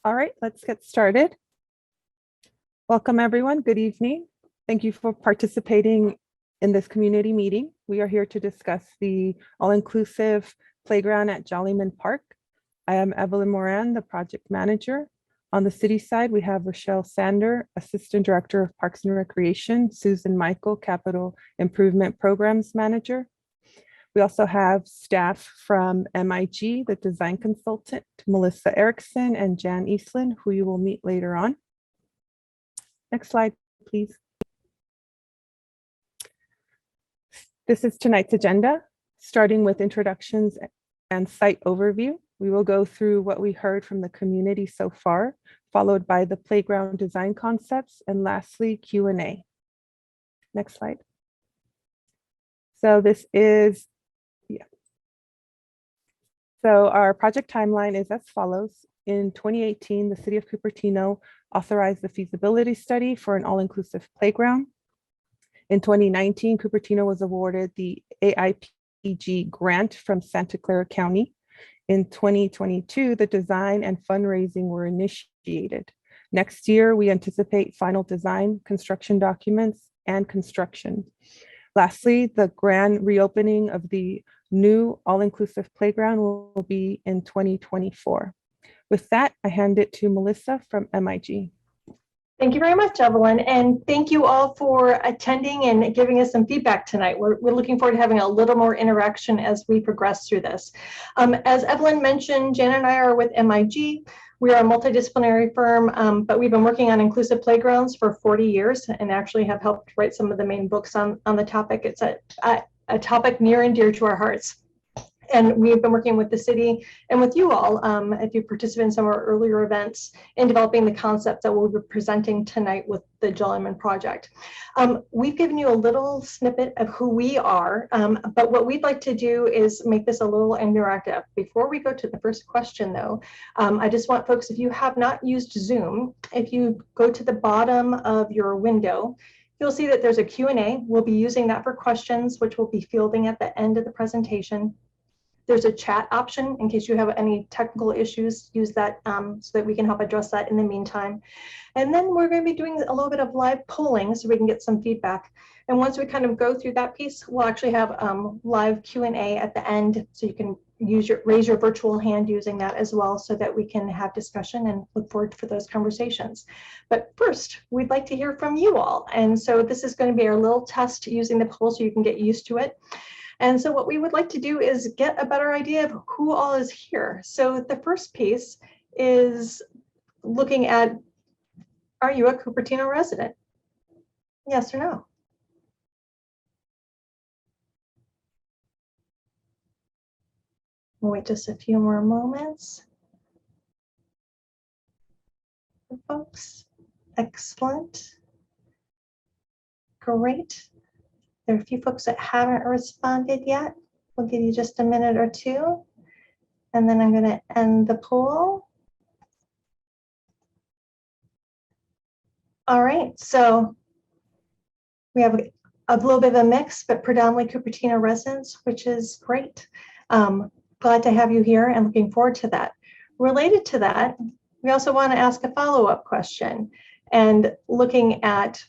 All right, let's get started. Welcome, everyone. Good evening. Thank you for participating in this community meeting. We are here to discuss the all-inclusive playground at Jollyman Park. I am Evelyn Moran, the project manager. On the city side, we have Rochelle Sander, Assistant Director of Parks and Recreation, Susan Michael, Capital Improvement Programs Manager. We also have staff from MIG, the design consultant, Melissa Erickson and Jan Eastland, who you will meet later on. Next slide, please. This is tonight's agenda, starting with introductions and site overview. We will go through what we heard from the community so far, followed by the playground design concepts, and lastly, Q&A. Next slide. So this is, So our project timeline is as follows. In 2018, the City of Cupertino authorized the feasibility study for an all-inclusive playground. In 2019, Cupertino was awarded the AIPG grant from Santa Clara County. In 2022, the design and fundraising were initiated. Next year, we anticipate final design, construction documents, and construction. Lastly, the grand reopening of the new all-inclusive playground will be in 2024. With that, I hand it to Melissa from MIG. Thank you very much, Evelyn, and thank you all for attending and giving us some feedback tonight. We're looking forward to having a little more interaction as we progress through this. As Evelyn mentioned, Jan and I are with MIG. We are a multidisciplinary firm, but we've been working on inclusive playgrounds for 40 years and actually have helped write some of the main books on the topic. It's a topic near and dear to our hearts. And we've been working with the city and with you all, if you participate in some of our earlier events, in developing the concept that we'll be presenting tonight with the Jollyman project. We've given you a little snippet of who we are, but what we'd like to do is make this a little interactive. Before we go to the first question, though, I just want folks, if you have not used Zoom, if you go to the bottom of your window, you'll see that there's a Q&A. We'll be using that for questions, which we'll be fielding at the end of the presentation. There's a chat option in case you have any technical issues, use that so that we can help address that in the meantime. And then we're going to be doing a little bit of live polling so we can get some feedback. And once we kind of go through that piece, we'll actually have live Q&A at the end, so you can raise your virtual hand using that as well, so that we can have discussion and look forward for those conversations. But first, we'd like to hear from you all. And so this is going to be our little test using the poll so you can get used to it. And so what we would like to do is get a better idea of who all is here. So the first piece is looking at, are you a Cupertino resident? Yes or no? We'll wait just a few more moments. Folks, excellent. Great. There are a few folks that haven't responded yet. We'll give you just a minute or two, and then I'm going to end the poll. All right, so we have a little bit of a mix, but predominantly Cupertino residents, which is great. Glad to have you here and looking forward to that. Related to that, we also want to ask a follow-up question, and looking at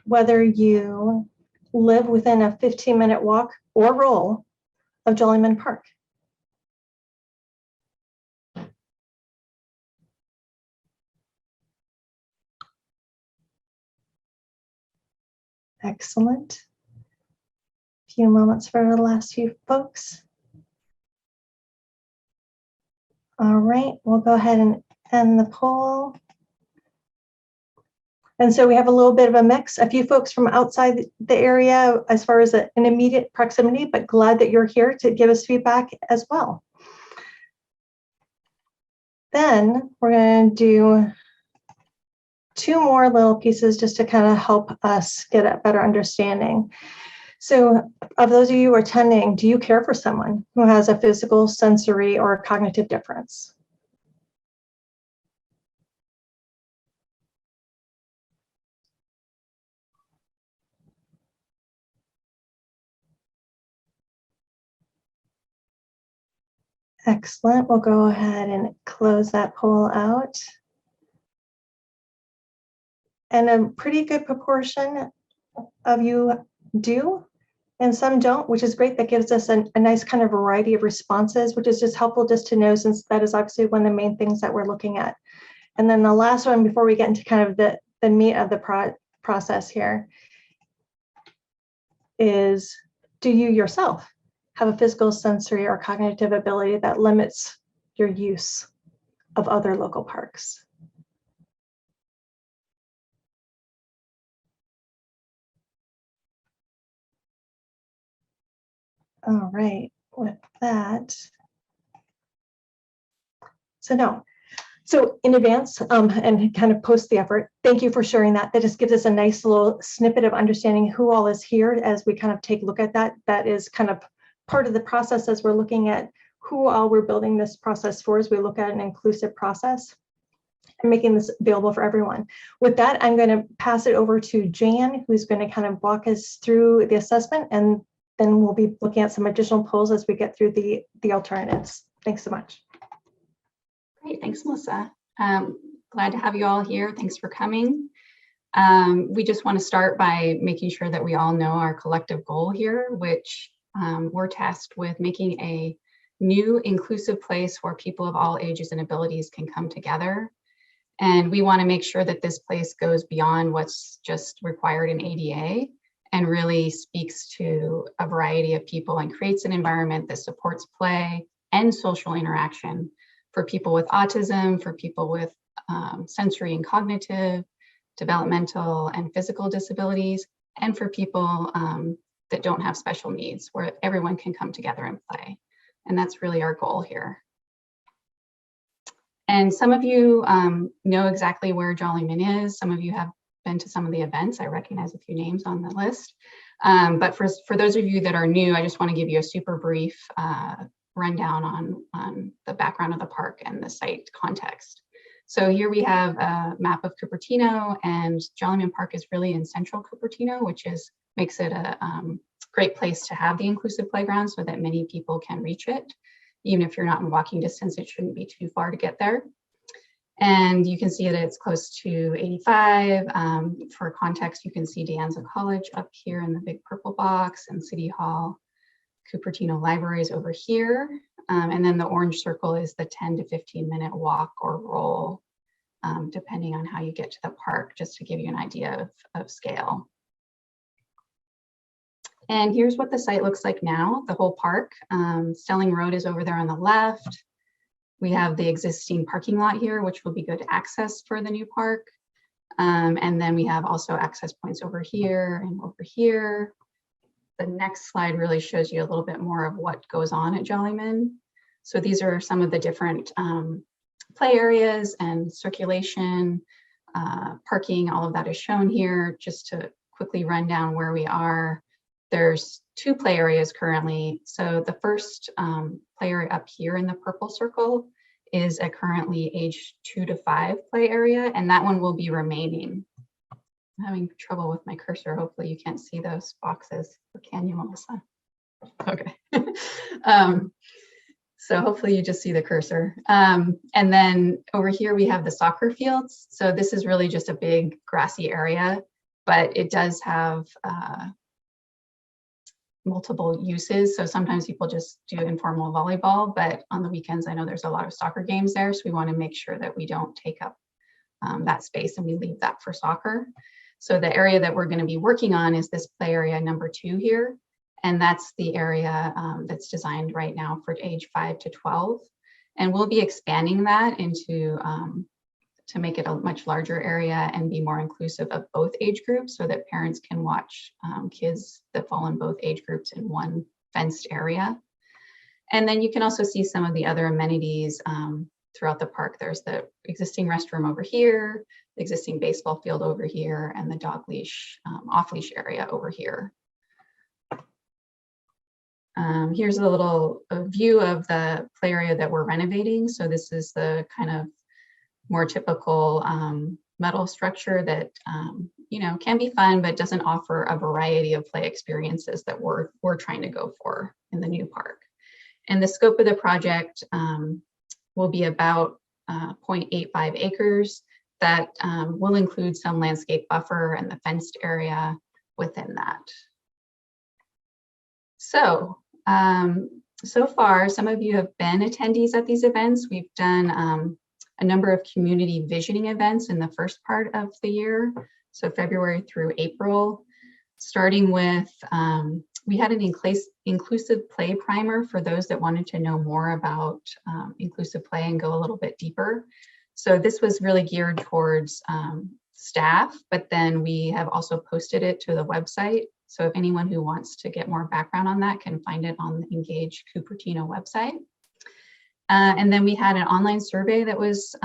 whether you live within a 15-minute walk or roll of Jollyman Park. Excellent. A few moments for the last few folks. All right, we'll go ahead and end the poll. And so we have a little bit of a mix, a few folks from outside the area as far as an immediate proximity, but glad that you're here to give us feedback as well. Then we're going to do two more little pieces just to kind of help us get a better understanding. So of those of you attending, do you care for someone who has a physical, sensory, or cognitive difference? Excellent. We'll go ahead and close that poll out. And a pretty good proportion of you do, and some don't, which is great. That gives us a nice kind of variety of responses, which is just helpful just to know, since that is obviously one of the main things that we're looking at. And then the last one, before we get into kind of the meat of the process here, is, do you yourself have a physical, sensory, or cognitive ability that limits your use of other local parks? All right, with that. So no. So in advance and kind of post the effort, thank you for sharing that. That just gives us a nice little snippet of understanding who all is here as we kind of take a look at that. That is kind of part of the process as we're looking at who all we're building this process for, as we look at an inclusive process and making this available for everyone. With that, I'm going to pass it over to Jan, who's going to kind of walk us through the assessment, and then we'll be looking at some additional polls as we get through the alternatives. Thanks so much. Great, thanks, Melissa. Glad to have you all here. Thanks for coming. We just want to start by making sure that we all know our collective goal here, which we're tasked with making a new inclusive place where people of all ages and abilities can come together. And we want to make sure that this place goes beyond what's just required in ADA and really speaks to a variety of people and creates an environment that supports play and social interaction for people with autism, for people with sensory and cognitive, developmental and physical disabilities, and for people that don't have special needs, where everyone can come together and play. And that's really our goal here. And some of you know exactly where Jollyman is. Some of you have been to some of the events. I recognize a few names on the list. But for those of you that are new, I just want to give you a super brief rundown on the background of the park and the site context. So here we have a map of Cupertino, and Jollyman Park is really in central Cupertino, which makes it a great place to have the inclusive playground so that many people can reach it. Even if you're not in walking distance, it shouldn't be too far to get there. And you can see that it's close to 85. For context, you can see De Anza College up here in the big purple box, and City Hall. Cupertino Library is over here. And then the orange circle is the 10 to 15 minute walk or roll, depending on how you get to the park, just to give you an idea of scale. And here's what the site looks like now, the whole park. Stelling Road is over there on the left. We have the existing parking lot here, which will be good access for the new park. And then we have also access points over here and over here. The next slide really shows you a little bit more of what goes on at Jollyman. So these are some of the different play areas and circulation, parking, all of that is shown here. Just to quickly run down where we are. There's 2 play areas currently. So the first play area up here in the purple circle is a currently age 2 to 5 play area, and that one will be remaining. I'm having trouble with my cursor. Hopefully you can't see those boxes. Or can you, Melissa? Okay. So hopefully you just see the cursor. And then over here we have the soccer fields. So this is really just a big grassy area, but it does have multiple uses. So sometimes people just do informal volleyball, but on the weekends I know there's a lot of soccer games there. So we want to make sure that we don't take up that space and we leave that for soccer. So the area that we're going to be working on is this play area number 2 here. And that's the area that's designed right now for age 5 to 12. And we'll be expanding that into to make it a much larger area and be more inclusive of both age groups so that parents can watch kids that fall in both age groups in one fenced area. And then you can also see some of the other amenities throughout the park. There's the existing restroom over here, the existing baseball field over here, and the dog leash, off-leash area over here. Here's a little view of the play area that we're renovating. So this is the kind of more typical metal structure that you know, can be fun, but doesn't offer a variety of play experiences that we're trying to go for in the new park. And the scope of the project will be about 0.85 acres that will include some landscape buffer and the fenced area within that. So, so far, some of you have been attendees at these events. We've done a number of community visioning events in the first part of the year, so February through April, starting with, we had an inclusive play primer for those that wanted to know more about inclusive play and go a little bit deeper. So this was really geared towards staff, but then we have also posted it to the website. So if anyone who wants to get more background on that can find it on the Engage Cupertino website. And then we had an online survey that was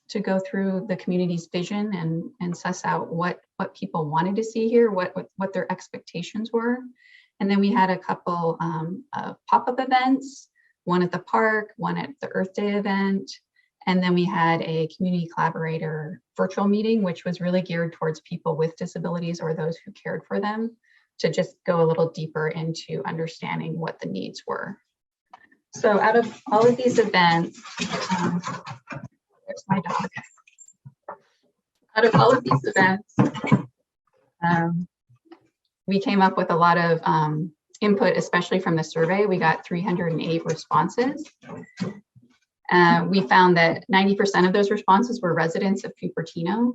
to go through the community's vision and suss out what people wanted to see here, what their expectations were. And then we had a couple of pop-up events, one at the park, one at the Earth Day event. And then we had a community collaborator virtual meeting, which was really geared towards people with disabilities or those who cared for them, to just go a little deeper into understanding what the needs were. So out of all of these events, there's my dog. Out of all of these events, we came up with a lot of input, especially from the survey. We got 308 responses. We found that 90% of those responses were residents of Cupertino,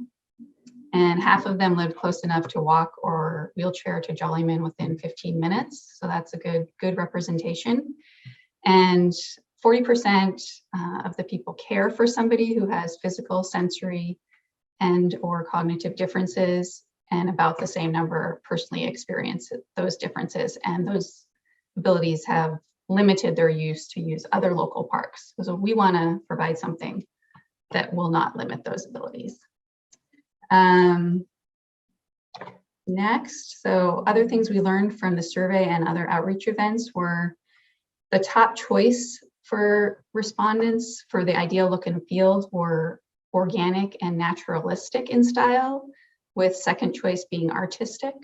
and half of them lived close enough to walk or wheelchair to Jollyman within 15 minutes. So that's a good representation. And 40% of the people care for somebody who has physical, sensory, and or cognitive differences, and about the same number personally experience those differences, and those abilities have limited their use to use other local parks. So we want to provide something that will not limit those abilities. Next, so other things we learned from the survey and other outreach events were the top choice for respondents for the ideal look and feel were organic and naturalistic in style, with second choice being artistic.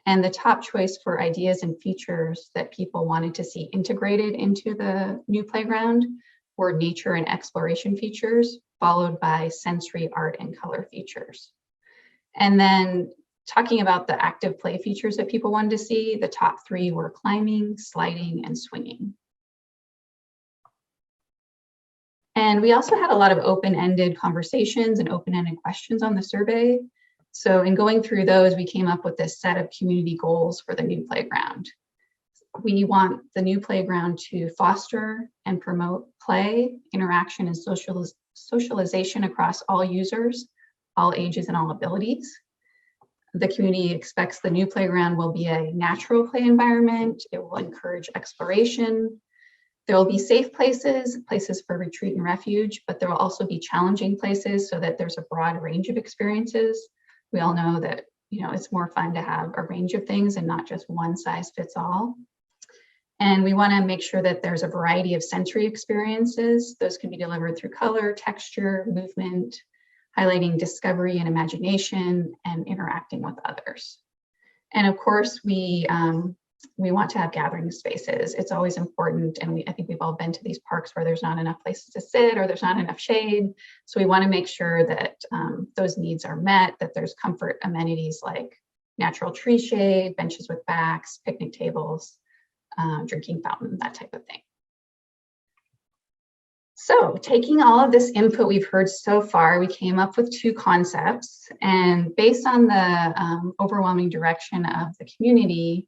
And the top choice for ideas and features that people wanted to see integrated into the new playground were nature and exploration features, followed by sensory, art, and color features. And then talking about the active play features that people wanted to see, the top three were climbing, sliding, and swinging. And we also had a lot of open-ended conversations and open-ended questions on the survey. So in going through those, we came up with this set of community goals for the new playground. We want the new playground to foster and promote play, interaction, and socialization across all users, all ages, and all abilities. The community expects the new playground will be a natural play environment. It will encourage exploration. There will be safe places, places for retreat and refuge, but there will also be challenging places so that there's a broad range of experiences. We all know that, it's more fun to have a range of things and not just one size fits all. And we want to make sure that there's a variety of sensory experiences. Those can be delivered through color, texture, movement, highlighting discovery and imagination, and interacting with others. And of course, we want to have gathering spaces. It's always important, and I think we've all been to these parks where there's not enough places to sit or there's not enough shade. So we want to make sure that those needs are met, that there's comfort amenities like natural tree shade, benches with backs, picnic tables, drinking fountain, that type of thing. So taking all of this input we've heard so far, we came up with two concepts, and based on the overwhelming direction of the community,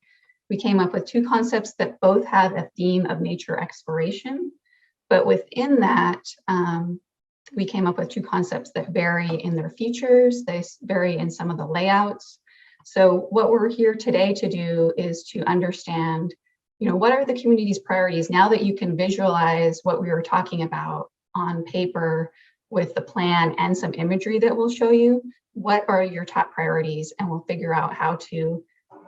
we came up with two concepts that both have a theme of nature exploration, but within that, we came up with two concepts that vary in their features, they vary in some of the layouts. So what we're here today to do is to understand, what are the community's priorities now that you can visualize what we were talking about on paper with the plan and some imagery that we'll show you. What are your top priorities? And we'll figure out how to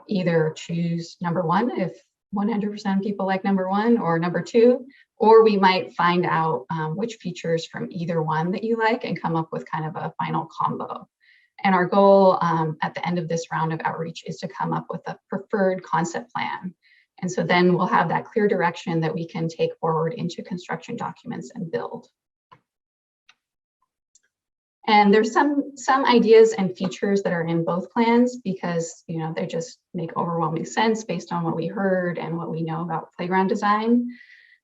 either choose number one if 100% of people like number one, or number two, or we might find out which features from either one that you like and come up with kind of a final combo. And our goal at the end of this round of outreach is to come up with a preferred concept plan And so then we'll have that clear direction that we can take forward into construction documents and build. And there's some ideas and features that are in both plans because, you know, they just make overwhelming sense based on what we heard and what we know about playground design.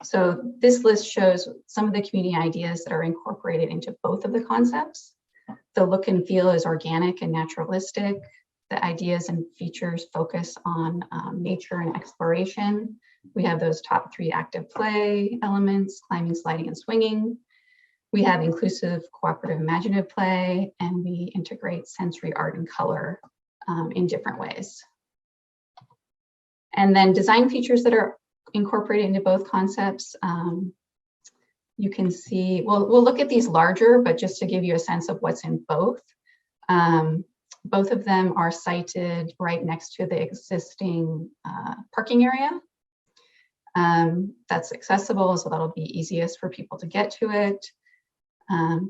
So this list shows some of the community ideas that are incorporated into both of the concepts. The look and feel is organic and naturalistic. The ideas and features focus on nature and exploration. We have those top 3 active play elements: climbing, sliding, and swinging. We have inclusive, cooperative, imaginative play, and we integrate sensory art and color in different ways. And then design features that are incorporated into both concepts. You can see, we'll look at these larger, but just to give you a sense of what's in both. Both of them are sited right next to the existing parking area. That's accessible, so that'll be easiest for people to get to it.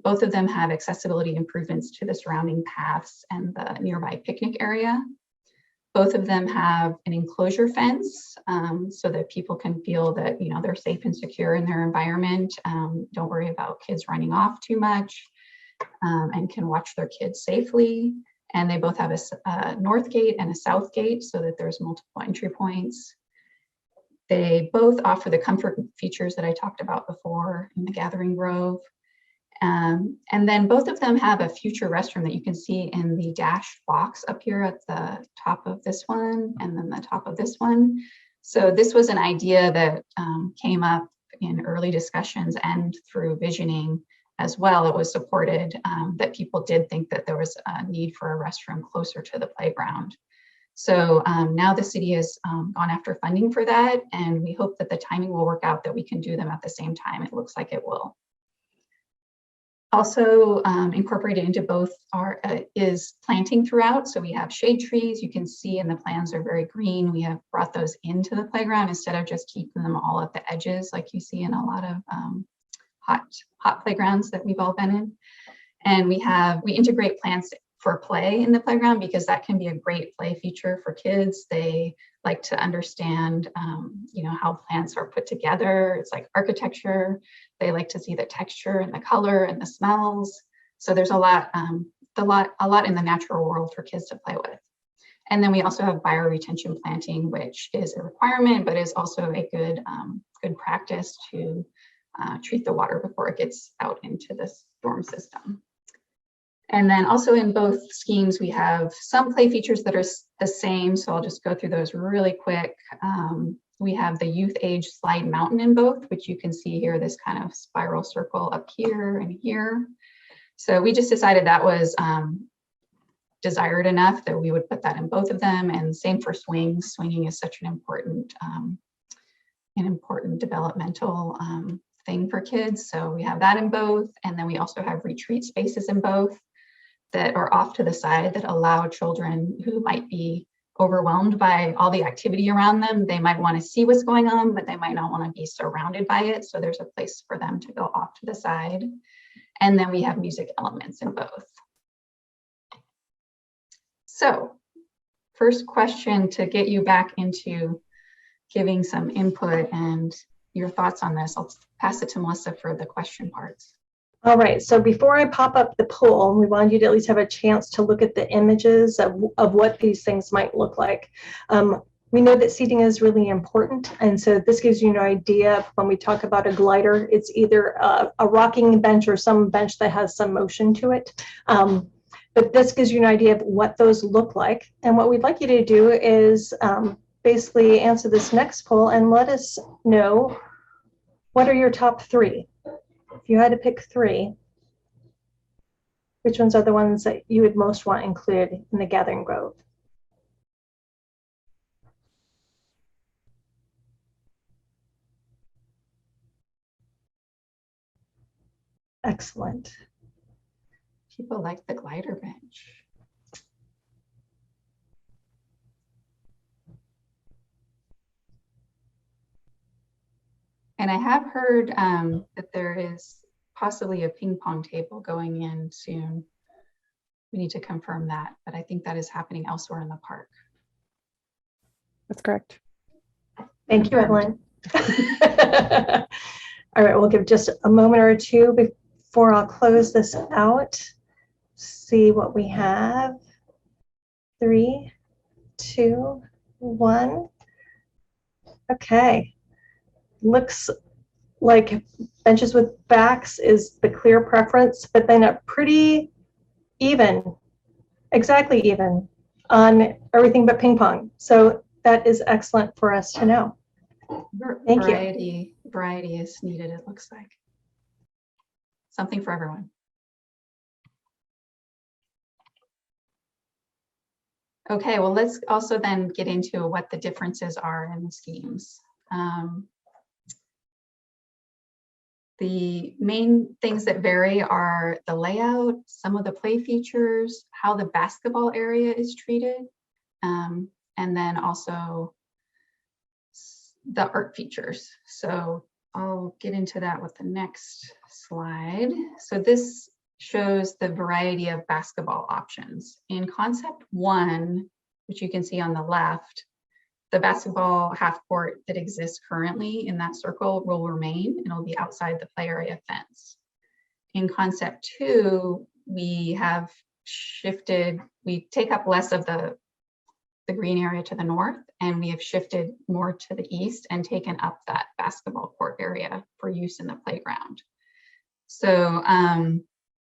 Both of them have accessibility improvements to the surrounding paths and the nearby picnic area. Both of them have an enclosure fence so that people can feel that, you know, they're safe and secure in their environment. Don't worry about kids running off too much and can watch their kids safely. And they both have a north gate and a south gate so that there's multiple entry points. They both offer the comfort features that I talked about before in the Gathering Grove. And then both of them have a future restroom that you can see in the dashed box up here at the top of this one and then the top of this one. So this was an idea that came up in early discussions and through visioning as well. It was supported that people did think that there was a need for a restroom closer to the playground. So now the city has gone after funding for that, and we hope that the timing will work out that we can do them at the same time. It looks like it will. Also incorporated into both is planting throughout. So we have shade trees. You can see in the plans are very green. We have brought those into the playground instead of just keeping them all at the edges like you see in a lot of hot playgrounds that we've all been in. And we integrate plants for play in the playground because that can be a great play feature for kids. They like to understand, you know, how plants are put together. It's like architecture. They like to see the texture and the color and the smells. So there's a lot in the natural world for kids to play with. And then we also have bioretention planting, which is a requirement, but is also a good practice to treat the water before it gets out into the storm system. And then also in both schemes, we have some play features that are the same. So I'll just go through those really quick. We have the youth age slide mountain in both, which you can see here, this kind of spiral circle up here and here. So we just decided that was desired enough that we would put that in both of them. And same for swings. Swinging is such an important developmental thing for kids. So we have that in both. And then we also have retreat spaces in both that are off to the side that allow children who might be overwhelmed by all the activity around them. They might want to see what's going on, but they might not want to be surrounded by it. So there's a place for them to go off to the side. And then we have music elements in both. So first question to get you back into giving some input and your thoughts on this. I'll pass it to Melissa for the question parts. All right, so before I pop up the poll, we wanted you to at least have a chance to look at the images of what these things might look like. We know that seating is really important, and so this gives you an idea of when we talk about a glider, it's either a rocking bench or some bench that has some motion to it. But this gives you an idea of what those look like. And what we'd like you to do is basically answer this next poll and let us know what are your top 3. If you had to pick 3, which ones are the ones that you would most want included in the Gathering Grove? Excellent. People like the glider bench. And I have heard that there is possibly a ping pong table going in soon. We need to confirm that, but I think that is happening elsewhere in the park. That's correct. Thank you, Evelyn. All right, we'll give just a moment or two before I'll close this out. See what we have. 3, 2, 1. Okay. Looks like benches with backs is the clear preference, but then a pretty even, exactly even on everything but ping pong. So that is excellent for us to know. Thank you. Variety is needed, it looks like. Something for everyone. Okay, well, let's also then get into what the differences are in the schemes. The main things that vary are the layout, some of the play features, how the basketball area is treated, and then also the art features. So I'll get into that with the next slide. So this shows the variety of basketball options. In concept 1, which you can see on the left, the basketball half court that exists currently in that circle will remain and it'll be outside the play area fence. In concept 2, we have shifted, we take up less of the green area to the north, and we have shifted more to the east and taken up that basketball court area for use in the playground. So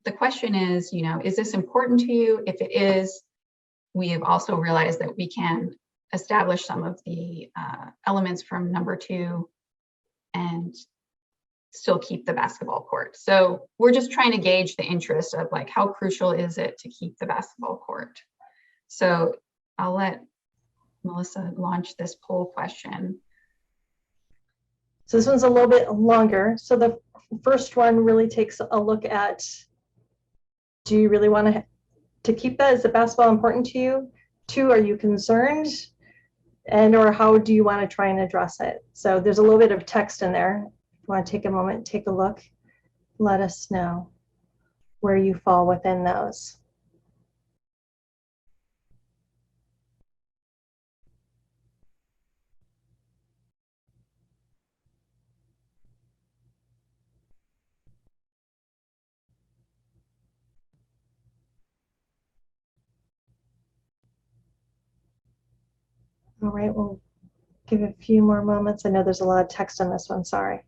the question is, is this important to you? If it is, we have also realized that we can establish some of the elements from number 2 and still keep the basketball court. So we're just trying to gauge the interest of like, how crucial is it to keep the basketball court? So I'll let Melissa launch this poll question. So this one's a little bit longer. So the first one really takes a look at, do you really want to keep that? Is the basketball important to you? 2, are you concerned? And or how do you want to try and address it? So there's a little bit of text in there. If you want to take a moment, take a look, let us know where you fall within those. All right, we'll give a few more moments. I know there's a lot of text on this one, sorry.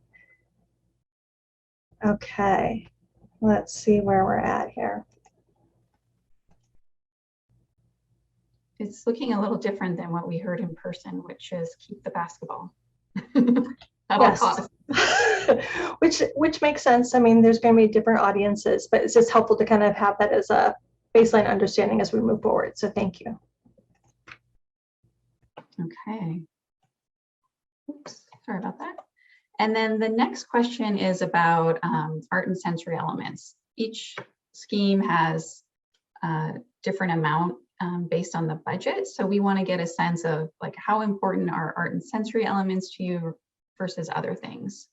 Okay, let's see where we're at here. It's looking a little different than what we heard in person, which is keep the basketball. Yes. which makes sense. I mean, there's going to be different audiences, but it's just helpful to kind of have that as a baseline understanding as we move forward. So thank you. Okay. Oops, sorry about that. And then the next question is about art and sensory elements. Each scheme has a different amount based on the budget. So we want to get a sense of like, how important are art and sensory elements to you versus other things?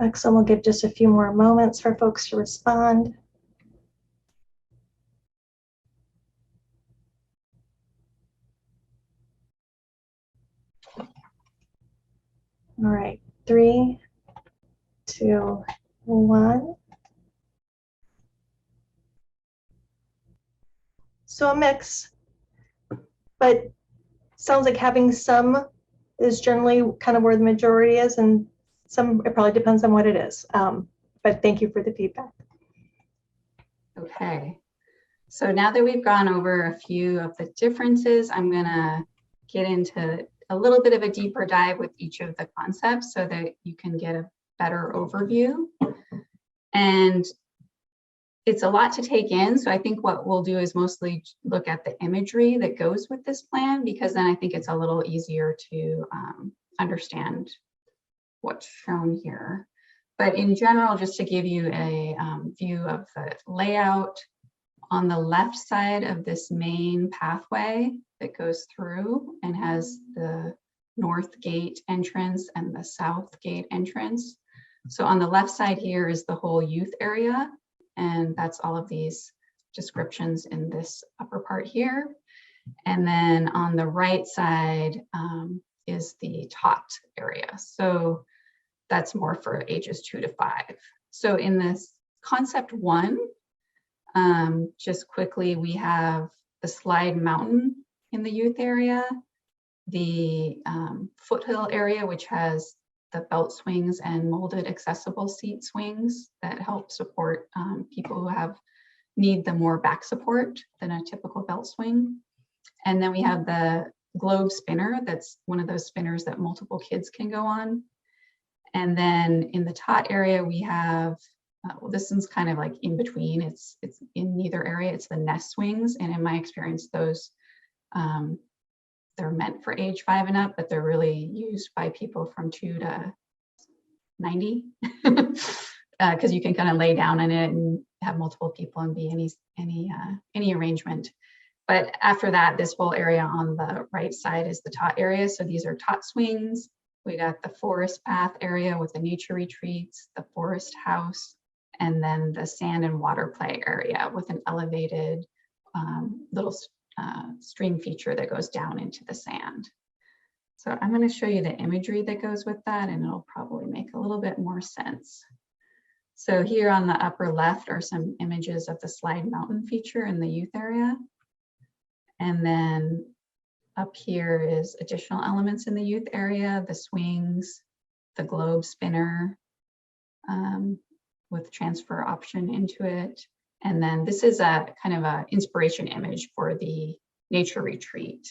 Excellent. We'll give just a few more moments for folks to respond. All right, 3, 2, 1. So a mix, but sounds like having some is generally kind of where the majority is, and some, it probably depends on what it is. But thank you for the feedback. Okay, so now that we've gone over a few of the differences, I'm gonna get into a little bit of a deeper dive with each of the concepts so that you can get a better overview. And it's a lot to take in. So I think what we'll do is mostly look at the imagery that goes with this plan, because then I think it's a little easier to understand what's shown here. But in general, just to give you a view of the layout, on the left side of this main pathway, that goes through and has the north gate entrance and the south gate entrance. So on the left side here is the whole youth area, and that's all of these descriptions in this upper part here. And then on the right side is the taught area. So that's more for ages 2 to 5. So in this concept 1, just quickly, we have the slide mountain in the youth area, the foothill area, which has the belt swings and molded accessible seat swings that help support people who need the more back support than a typical belt swing. And then we have the globe spinner. That's one of those spinners that multiple kids can go on. And then in the tot area, we have, well, this one's kind of like in between. It's in neither area. It's the nest swings. And in my experience, those, they're meant for age 5 and up, but they're really used by people from 2 to 90, because you can kind of lay down in it and have multiple people and be any arrangement. But after that, this whole area on the right side is the tot area. So these are tot swings. We got the forest path area with the nature retreats, the forest house, and then the sand and water play area with an elevated little stream feature that goes down into the sand. So I'm going to show you the imagery that goes with that, and it'll probably make a little bit more sense. So here on the upper left are some images of the slide mountain feature in the youth area. And then up here is additional elements in the youth area, the swings, the globe spinner with transfer option into it. And then this is a kind of an inspiration image for the nature retreat.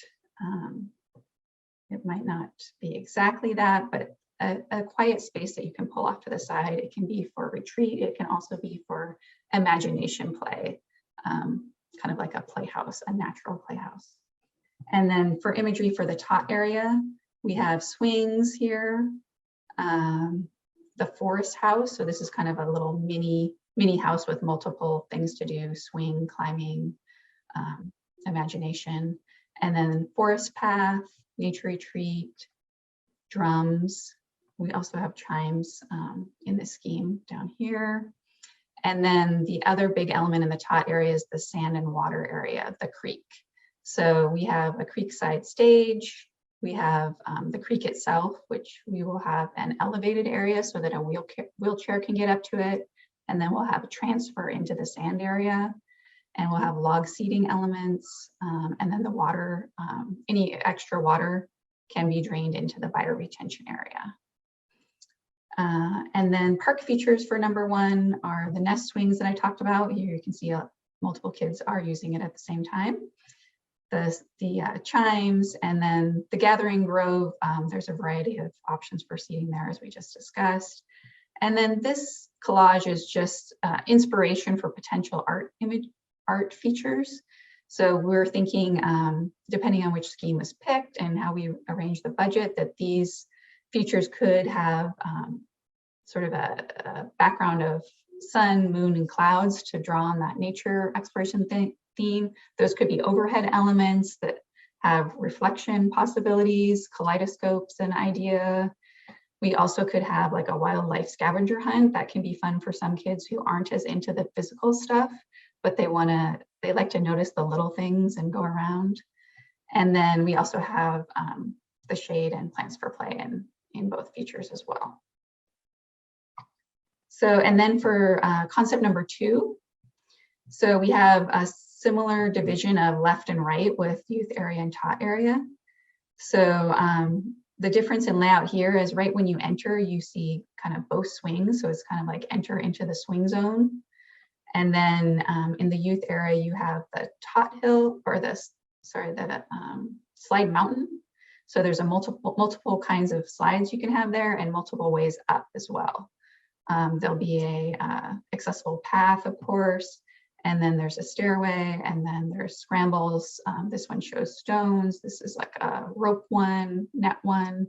It might not be exactly that, but a quiet space that you can pull off to the side. It can be for retreat. It can also be for imagination play, kind of like a playhouse, a natural playhouse. And then for imagery for the tot area, we have swings here, the forest house. So this is kind of a little mini house with multiple things to do, swing, climbing, imagination. And then forest path, nature retreat, drums. We also have chimes in the scheme down here. And then the other big element in the tot area is the sand and water area, the creek. So we have a creekside stage. We have the creek itself, which we will have an elevated area so that a wheelchair can get up to it. And then we'll have a transfer into the sand area. And we'll have log seating elements. And then the water, any extra water can be drained into the bioretention area. And then park features for number 1 are the nest swings that I talked about. Here you can see multiple kids are using it at the same time. The chimes, and then the gathering grove. There's a variety of options for seating there, as we just discussed. And then this collage is just inspiration for potential art features. So we're thinking, depending on which scheme was picked and how we arrange the budget, that these features could have sort of a background of sun, moon, and clouds to draw on that nature exploration theme. Those could be overhead elements that have reflection possibilities, kaleidoscopes, an idea. We also could have like a wildlife scavenger hunt that can be fun for some kids who aren't as into the physical stuff, but they like to notice the little things and go around. And then we also have the shade and plants for play in both features as well. So, and then for concept number 2, so we have a similar division of left and right with youth area and tot area. So the difference in layout here is right when you enter, you see kind of both swings. So it's kind of like enter into the swing zone. And then in the youth area, you have the tot hill, or the slide mountain. So there's a multiple kinds of slides you can have there and multiple ways up as well. There'll be a accessible path, of course, and then there's a stairway, and then there's scrambles. This one shows stones. This is like a rope one, net one.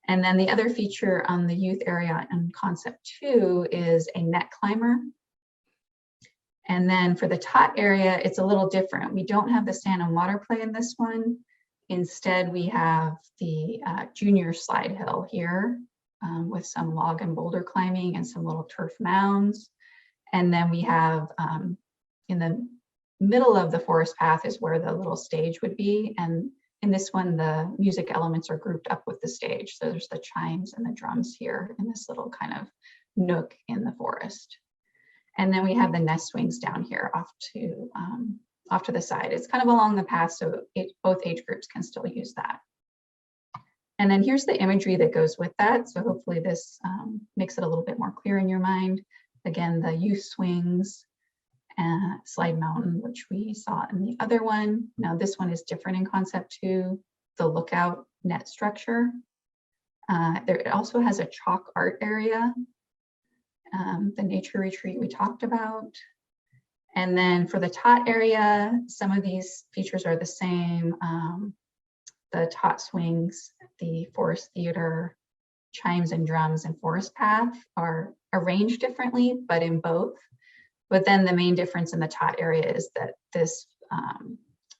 And then the other feature on the youth area in concept 2 is a net climber. And then for the tot area, it's a little different. We don't have the sand and water play in this one. Instead, we have the junior slide hill here with some log and boulder climbing and some little turf mounds. And then we have in the middle of the forest path is where the little stage would be. And in this one, the music elements are grouped up with the stage. So there's the chimes and the drums here in this little kind of nook in the forest. And then we have the nest swings down here off to the side. It's kind of along the path, so both age groups can still use that. And then here's the imagery that goes with that. So hopefully this makes it a little bit more clear in your mind. Again, the youth swings, slide mountain, which we saw in the other one. Now this one is different in concept too, the lookout net structure. It also has a chalk art area. The nature retreat we talked about. And then for the tot area, some of these features are the same. The tot swings, the forest theater, chimes and drums, and forest path are arranged differently, but in both. But then the main difference in the tot area is that this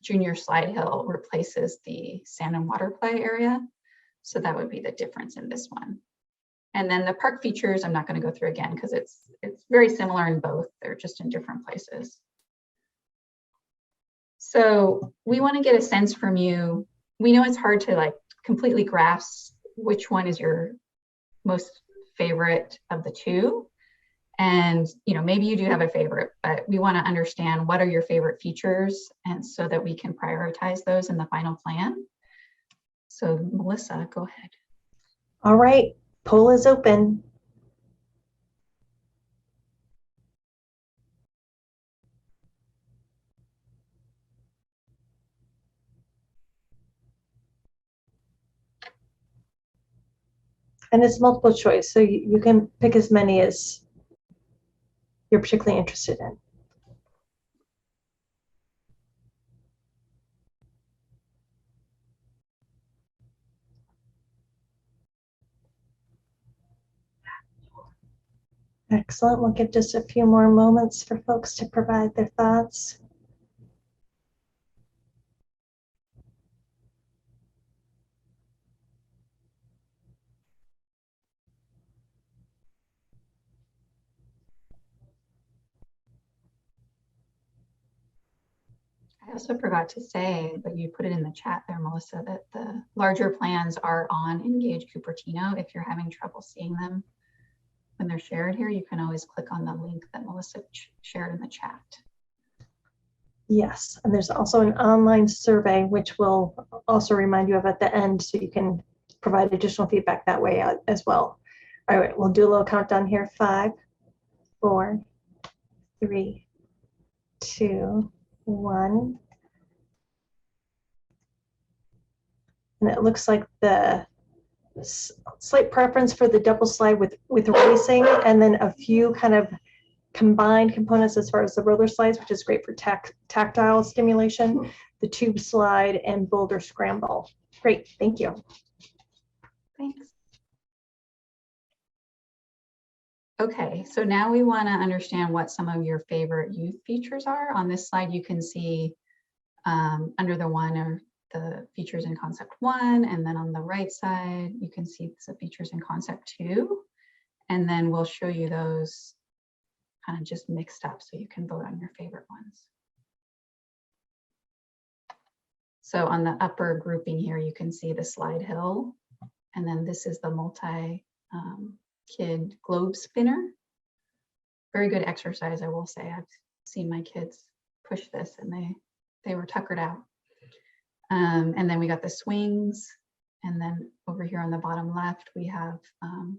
junior slide hill replaces the sand and water play area. So that would be the difference in this one. And then the park features, I'm not going to go through again because it's very similar in both. They're just in different places. So we want to get a sense from you. We know it's hard to like completely grasp which one is your most favorite of the two. And maybe you do have a favorite, but we want to understand what are your favorite features, and so that we can prioritize those in the final plan. So Melissa, go ahead. All right. Poll is open. And it's multiple choice, so you can pick as many as you're particularly interested in. Excellent. We'll give just a few more moments for folks to provide their thoughts. I also forgot to say, but you put it in the chat there, Melissa, that the larger plans are on Engage Cupertino. If you're having trouble seeing them when they're shared here, you can always click on the link that Melissa shared in the chat. Yes, and there's also an online survey, which we'll also remind you of at the end, so you can provide additional feedback that way as well. All right, we'll do a little countdown here. 5, 4, 3, 2, 1. And it looks like the slight preference for the double slide with racing, and then a few kind of combined components as far as the roller slides, which is great for tactile stimulation, the tube slide, and boulder scramble. Great, thank you. Thanks. Okay, so now we want to understand what some of your favorite youth features are. On this slide, you can see under the one are the features in concept 1, and then on the right side, you can see the features in concept 2. And then we'll show you those kind of just mixed up so you can vote on your favorite ones. So on the upper grouping here, you can see the slide hill, and then this is the multi kid globe spinner. Very good exercise, I will say. I've seen my kids push this and they were tuckered out. And then we got the swings, and then over here on the bottom left, we have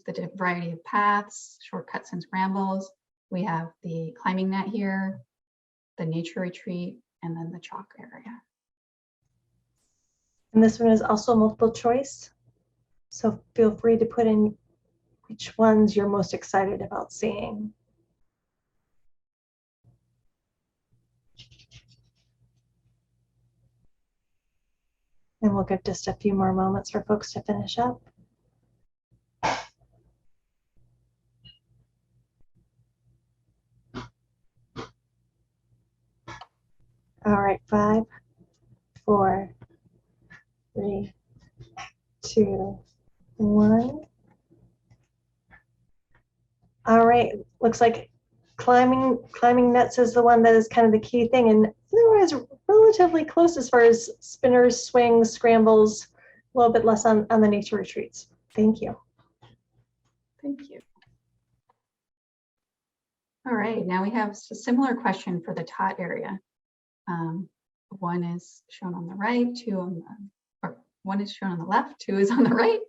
the variety of paths, shortcuts and scrambles. We have the climbing net here, the nature retreat, and then the chalk area. And this one is also multiple choice, so feel free to put in which ones you're most excited about seeing. And we'll give just a few more moments for folks to finish up. 5, 4, 3, 2, 1. All right, looks like climbing nets is the one that is kind of the key thing, and otherwise relatively close as far as spinners, swings, scrambles, a little bit less on the nature retreats. Thank you. Thank you. All right, now we have a similar question for the tot area. One is shown on the right, one is shown on the left, 2 is on the right.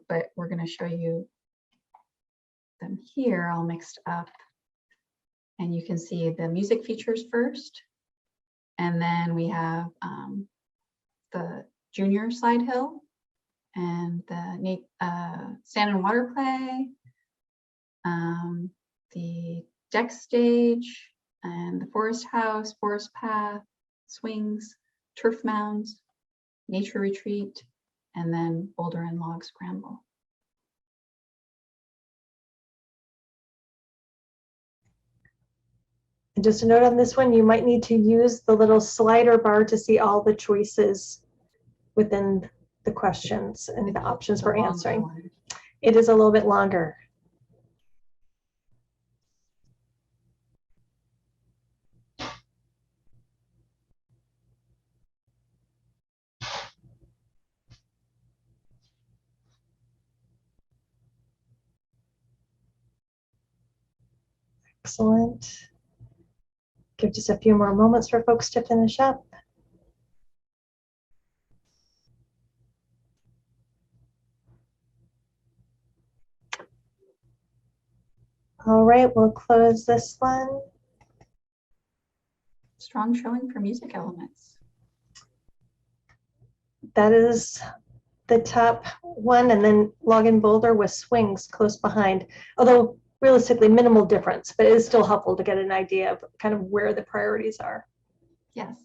But we're going to show you them here all mixed up. And you can see the music features first. And then we have the junior slide hill and the sand and water play, the deck stage, and the forest house, forest path, swings, turf mounds, nature retreat, and then boulder and log scramble. And just a note on this one, you might need to use the little slider bar to see all the choices within the questions and the options for answering. It is a little bit longer. Excellent. Give just a few more moments for folks to finish up. All right, we'll close this one. Strong showing for music elements. That is the top one, and then log and boulder with swings close behind. Although realistically minimal difference, but it is still helpful to get an idea of kind of where the priorities are. Yes.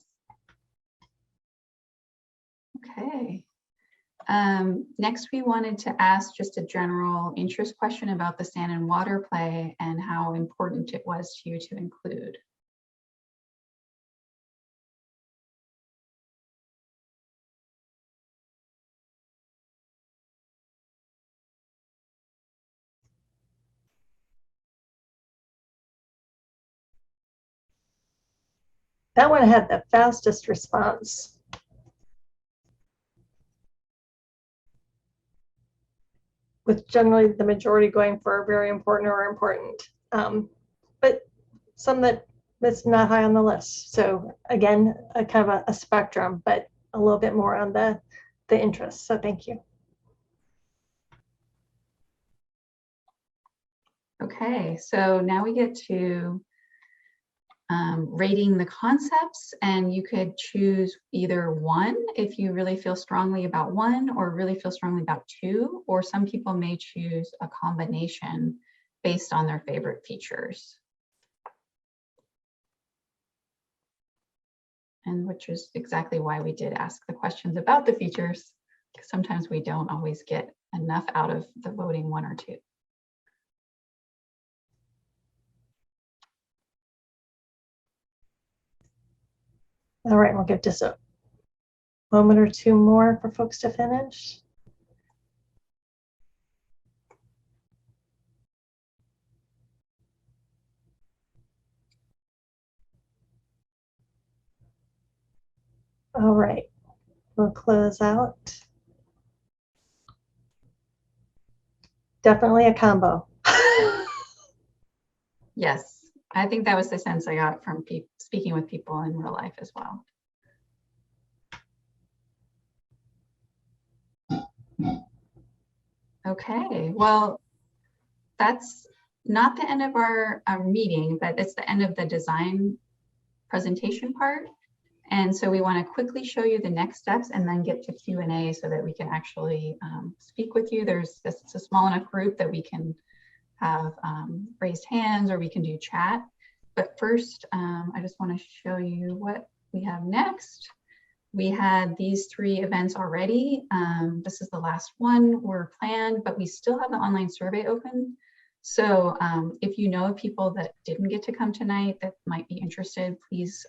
Okay. Next, we wanted to ask just a general interest question about the sand and water play and how important it was to you to include. That one had the fastest response. With generally the majority going for very important or important, but some that's not high on the list. So again, a kind of a spectrum, but a little bit more on the interest. So thank you. Okay, so now we get to rating the concepts, and you could choose either one if you really feel strongly about one or really feel strongly about two, or some people may choose a combination based on their favorite features. And which is exactly why we did ask the questions about the features, because sometimes we don't always get enough out of the voting one or two. All right, we'll give just a moment or two more for folks to finish. All right, we'll close out. Definitely a combo. Yes, I think that was the sense I got from speaking with people in real life as well. Okay, well, that's not the end of our meeting, but it's the end of the design presentation part. And so we want to quickly show you the next steps and then get to Q&A so that we can actually speak with you. It's a small enough group that we can have raised hands or we can do chat. But first, I just want to show you what we have next. We had these 3 events already. This is the last one we're planned, but we still have the online survey open. So if you know people that didn't get to come tonight that might be interested, please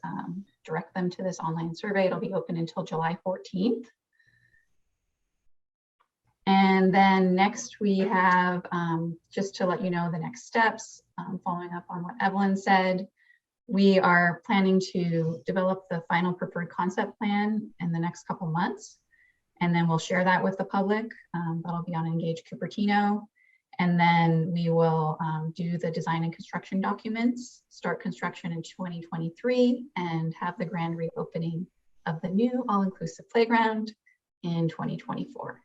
direct them to this online survey. It'll be open until July 14th. And then next we have, just to let you know the next steps, following up on what Evelyn said, we are planning to develop the final preferred concept plan in the next couple months. And then we'll share that with the public. That'll be on Engage Cupertino. And then we will do the design and construction documents, start construction in 2023, and have the grand reopening of the new all-inclusive playground in 2024.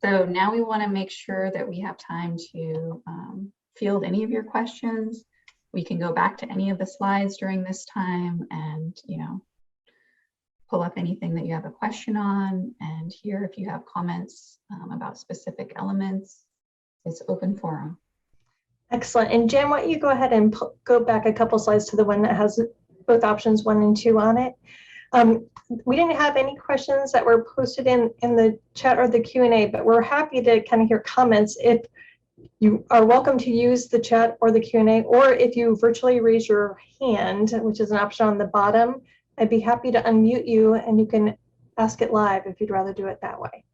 So now we want to make sure that we have time to field any of your questions. We can go back to any of the slides during this time and, pull up anything that you have a question on. And here, if you have comments about specific elements, it's open forum. Excellent. And Jen, why don't you go ahead and go back a couple slides to the one that has both options 1 and 2 on it. We didn't have any questions that were posted in the chat or the Q&A, but we're happy to kind of hear comments. If you are welcome to use the chat or the Q&A, or if you virtually raise your hand, which is an option on the bottom, I'd be happy to unmute you and you can ask it live if you'd rather do it that way.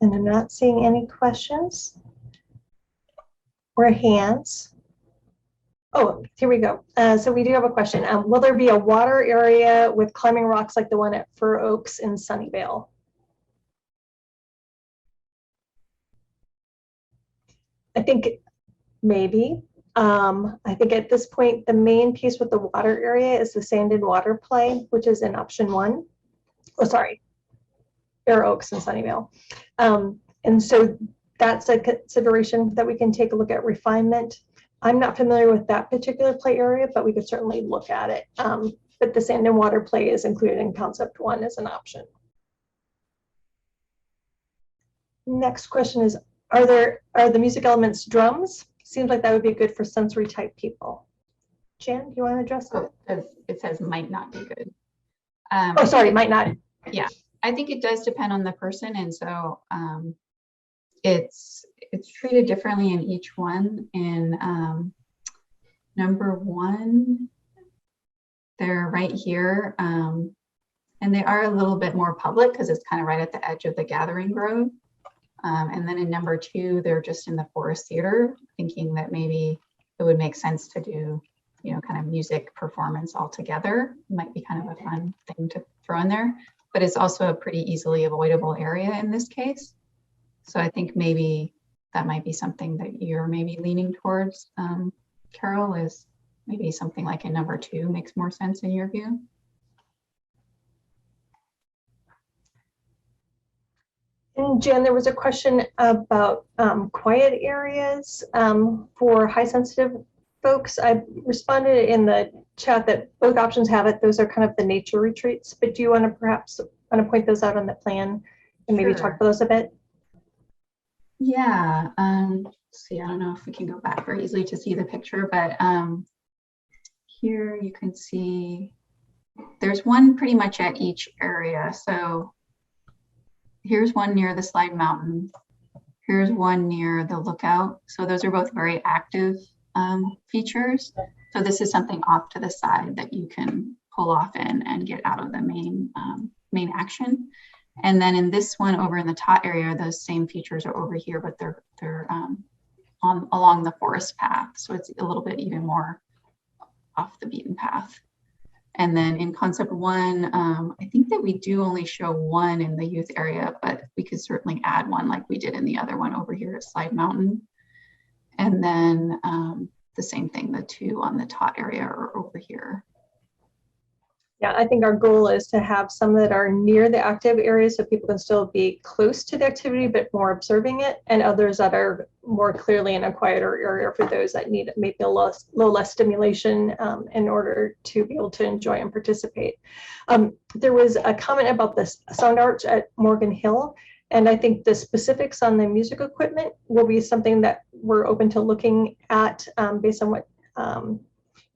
And I'm not seeing any questions or hands. Oh, here we go. So we do have a question. Will there be a water area with climbing rocks like the one at Fir Oaks in Sunnyvale? I think maybe. I think at this point, the main piece with the water area is the sand and water play, which is in option 1. Oh, sorry. Fir Oaks and Sunnyvale. And so that's a consideration that we can take a look at refinement. I'm not familiar with that particular play area, but we could certainly look at it. But the sand and water play is included in concept 1 as an option. Next question is, are the music elements drums? Seems like that would be good for sensory type people. Jan, do you want to address that? It says might not be good. Oh, sorry, might not. Yeah, I think it does depend on the person, and so it's treated differently in each one. In number 1, they're right here, and they are a little bit more public because it's kind of right at the edge of the gathering grove. And then in number 2, they're just in the Forest Theater, thinking that maybe it would make sense to do, kind of music performance all together. It might be kind of a fun thing to throw in there, but it's also a pretty easily avoidable area in this case. So I think maybe that might be something that you're maybe leaning towards, Carol, is maybe something like in number 2 makes more sense in your view. And Jen, there was a question about quiet areas for high sensitive folks. I responded in the chat that both options have it. Those are kind of the nature retreats, but do you want to perhaps point those out on the plan and maybe talk about those a bit? Yeah, see, I don't know if we can go back very easily to see the picture, but here you can see there's one pretty much at each area. So here's one near the Slide Mountain. Here's one near the Lookout. So those are both very active features. So this is something off to the side that you can pull off in and get out of the main action. And then in this one over in the top area, those same features are over here, but they're along the forest path. So it's a little bit even more off the beaten path. And then in concept 1, I think that we do only show 1 in the youth area, but we could certainly add 1 like we did in the other one over here at Slide Mountain. And then the same thing, the 2 on the tot area are over here. Yeah, I think our goal is to have some that are near the active areas so people can still be close to the activity but more observing it, and others that are more clearly in a quieter area for those that need maybe a little less stimulation in order to be able to enjoy and participate. There was a comment about this sound arch at Morgan Hill, And I think the specifics on the music equipment will be something that we're open to looking at based on what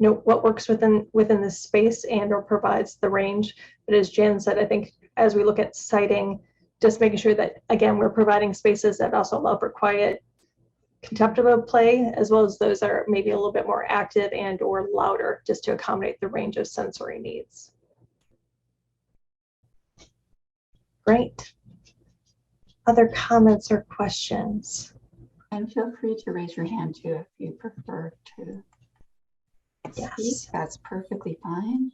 what works within this space and or provides the range. But as Jan said, I think as we look at siting, just making sure that again we're providing spaces that also allow for quiet, contemplative play, as well as those that are maybe a little bit more active and or louder, just to accommodate the range of sensory needs. Great. Other comments or questions? And feel free to raise your hand too if you prefer to speak. Yes. That's perfectly fine.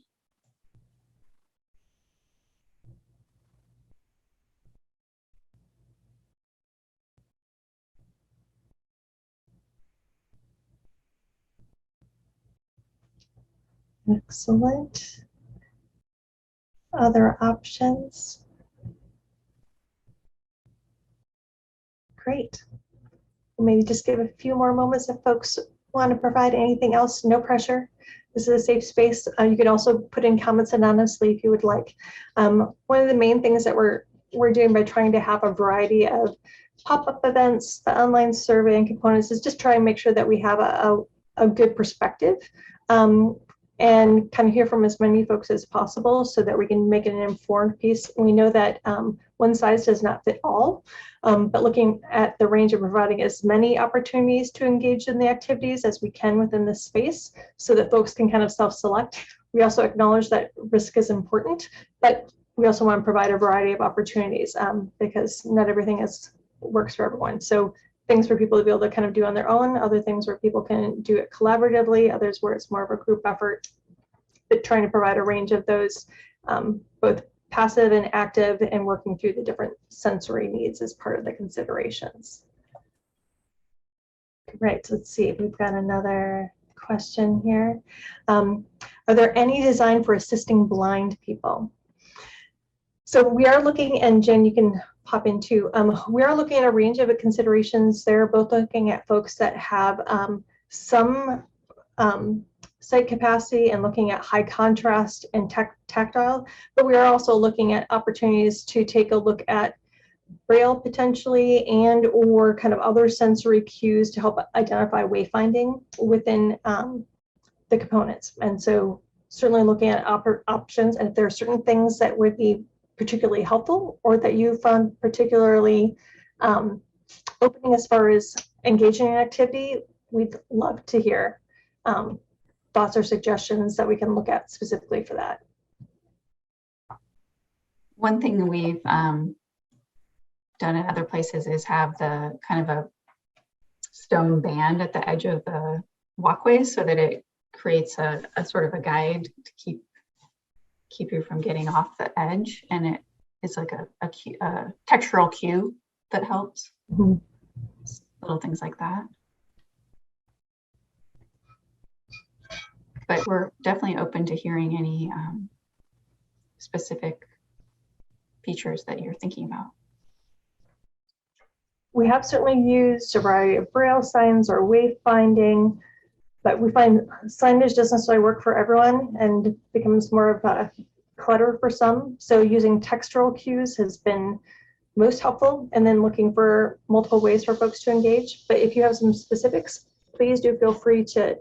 Excellent. Other options? Great. Maybe just give a few more moments if folks want to provide anything else. No pressure. This is a safe space. You can also put in comments anonymously if you would like. One of the main things that we're doing by trying to have a variety of pop-up events, the online survey and components is just try and make sure that we have a good perspective and kind of hear from as many folks as possible so that we can make it an informed piece. We know that one size does not fit all, but looking at the range of providing as many opportunities to engage in the activities as we can within this space so that folks can kind of self-select. We also acknowledge that risk is important, but we also want to provide a variety of opportunities because not everything works for everyone. So things for people to be able to kind of do on their own, other things where people can do it collaboratively, others where it's more of a group effort, but trying to provide a range of those, both passive and active, and working through the different sensory needs as part of the considerations. Right, so let's see if we've got another question here. Are there any design for assisting blind people? So we are looking, and Jen, you can pop into, we are looking at a range of considerations. They're both looking at folks that have some site capacity and looking at high contrast and tactile, but we are also looking at opportunities to take a look at Braille potentially and or kind of other sensory cues to help identify wayfinding within the components. And so certainly looking at options, and if there are certain things that would be particularly helpful or that you found particularly opening as far as engaging in activity, we'd love to hear thoughts or suggestions that we can look at specifically for that. One thing that we've done in other places is have the kind of a stone band at the edge of the walkways so that it creates a sort of a guide to keep you from getting off the edge, and it's like a textural cue that helps. Mm-hmm. Little things like that. But we're definitely open to hearing any specific features that you're thinking about. We have certainly used a variety of Braille signs or wayfinding, but we find signage doesn't necessarily work for everyone and becomes more of a clutter for some. So using textural cues has been most helpful, and then looking for multiple ways for folks to engage. But if you have some specifics, please do feel free to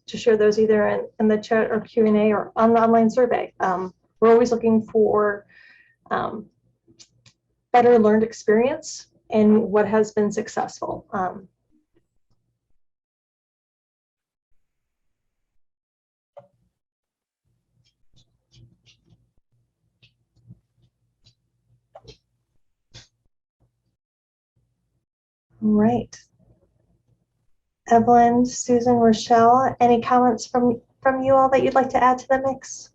share those either in the chat or Q&A or on the online survey. We're always looking for better learned experience and what has been successful. Right. Evelyn, Susan, Rochelle, any comments from you all that you'd like to add to the mix?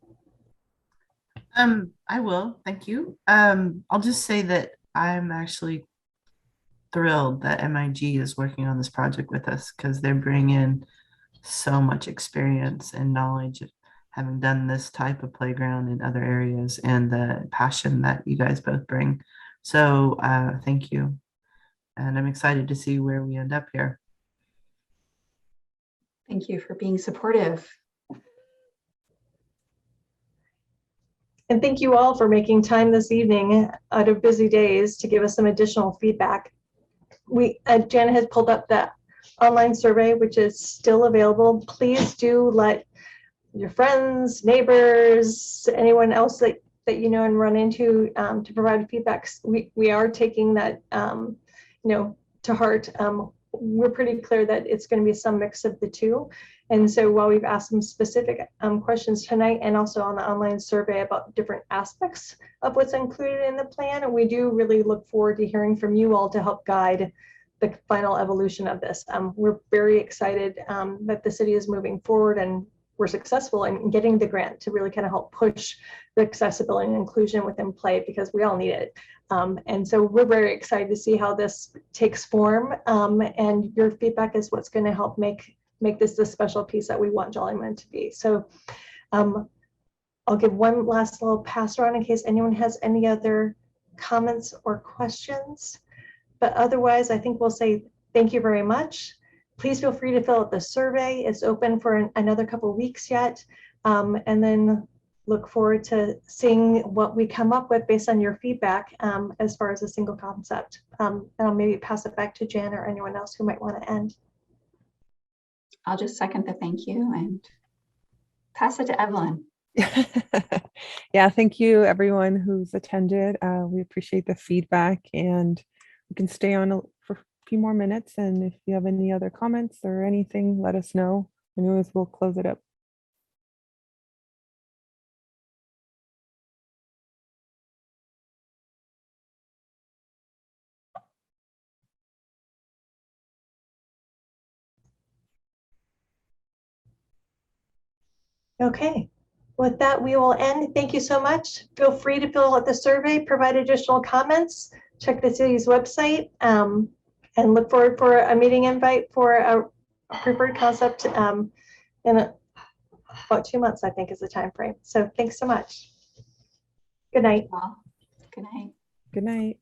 I will, thank you. I'll just say that I'm actually thrilled that MIG is working on this project with us because they're bringing so much experience and knowledge of having done this type of playground in other areas and the passion that you guys both bring. So thank you. And I'm excited to see where we end up here. Thank you for being supportive. And thank you all for making time this evening out of busy days to give us some additional feedback. Janet has pulled up the online survey, which is still available. Please do let your friends, neighbors, anyone else that you know and run into to provide feedback. We are taking that to heart. We're pretty clear that it's going to be some mix of the two. And so while we've asked some specific questions tonight and also on the online survey about different aspects of what's included in the plan, we do really look forward to hearing from you all to help guide the final evolution of this. We're very excited that the city is moving forward and we're successful in getting the grant to really kind of help push the accessibility and inclusion within play, because we all need it. And so we're very excited to see how this takes form, and your feedback is what's going to help make this the special piece that we want Jollyman to be. So I'll give one last little pass around in case anyone has any other comments or questions. But otherwise, I think we'll say thank you very much. Please feel free to fill out the survey. It's open for another couple of weeks yet. And then look forward to seeing what we come up with based on your feedback as far as a single concept. And I'll maybe pass it back to Jen or anyone else who might want to end. I'll just second the thank you and pass it to Evelyn. Yeah, thank you everyone who's attended. We appreciate the feedback, and we can stay on for a few more minutes. And if you have any other comments or anything, let us know. Anyways, we'll close it up. Okay, with that, we will end. Thank you so much. Feel free to fill out the survey, provide additional comments, check the city's website, and look forward for a meeting invite for a preferred concept in about 2 months, I think is the time frame. So thanks so much. Good night. Well, good night. Good night.